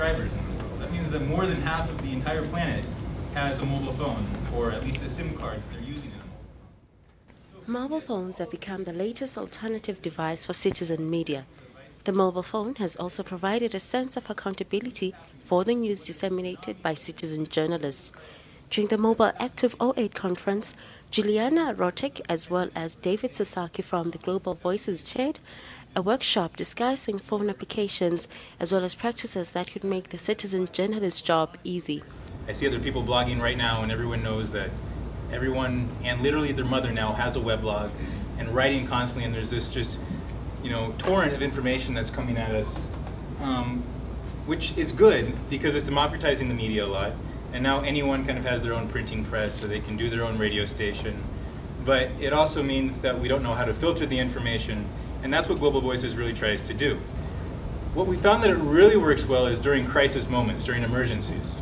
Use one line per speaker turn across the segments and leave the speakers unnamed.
subscribers in the world. That means that more than half of the entire planet has a mobile phone, or at least a SIM card that they're using in a mobile phone.
Mobile phones have become the latest alternative device for citizen media. The mobile phone has also provided a sense of accountability for the news disseminated by citizen journalists. During the Mobileactive08 conference, Juliana Rotich as well as David Sasaki from the Global Voices chaired a workshop discussing phone applications as well as practices that could make the citizen journalist job easy.
I see other people blogging right now, and everyone knows that everyone, and literally their mother now, has a weblog and writing constantly, and there's this just, torrent of information that's coming at us, which is good because it's democratizing the media a lot. And now anyone kind of has their own printing press, so they can do their own radio station. But it also means that we don't know how to filter the information, and that's what Global Voices really tries to do. What we found that it really works well is during crisis moments, during emergencies.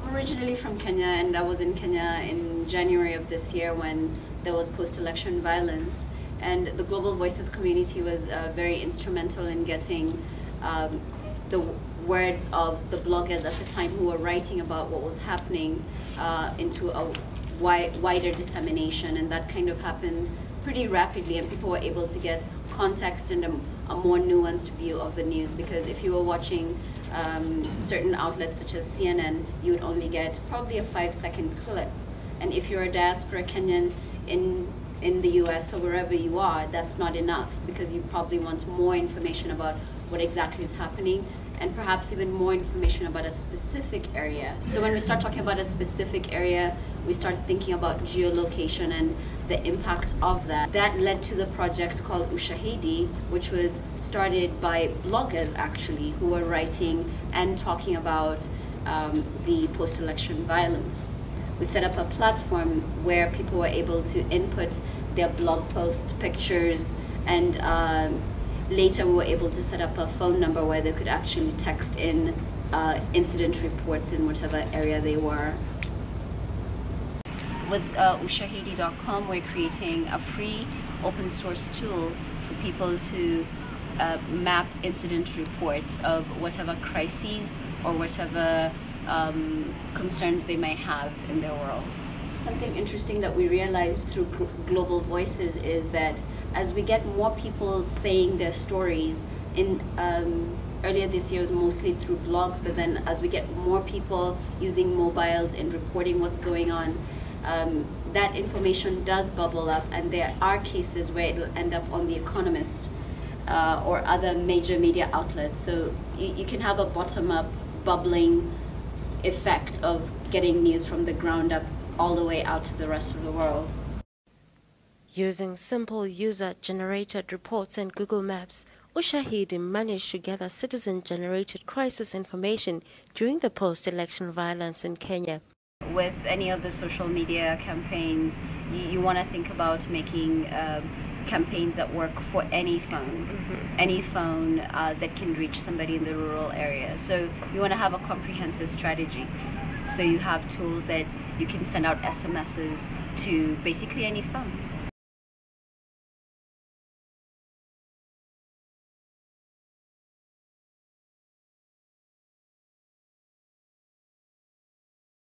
I'm originally from Kenya, and I was in Kenya in January of this year when there was post-election violence. And the Global Voices community was very instrumental in getting the words of the bloggers at the time who were writing about what was happening into a wider dissemination, and that kind of happened pretty rapidly, and people were able to get context and a more nuanced view of the news, because if you were watching certain outlets such as CNN, you would only get probably a 5-second clip, and if you're a diaspora Kenyan in the US or wherever you are, that's not enough, because you probably want more information about what exactly is happening, and perhaps even more information about a specific area. So when we start talking about a specific area, we start thinking about geolocation and the impact of that. That led to the project called Ushahidi, which was started by bloggers actually, who were writing and talking about the post-election violence. We set up a platform where people were able to input their blog posts, pictures, and later we were able to set up a phone number where they could actually text in incident reports in whatever area they were. With ushahidi.com, we're creating a free open source tool for people to map incident reports of whatever crises or whatever concerns they may have in their world. Something interesting that we realized through Global Voices is that as we get more people saying their stories, earlier this year was mostly through blogs, but then as we get more people using mobiles and reporting what's going on, that information does bubble up, and there are cases where it'll end up on The Economist or other major media outlets. So you can have a bottom-up bubbling effect of getting news from the ground up all the way out to the rest of the world.
Using simple user-generated reports and Google Maps, Ushahidi managed to gather citizen-generated crisis information during the post-election violence in Kenya.
With any of the social media campaigns, you want to think about making campaigns that work for any phone, any phone that can reach somebody in the rural area. So you want to have a comprehensive strategy. So you have tools that you can send out SMSs to basically any phone.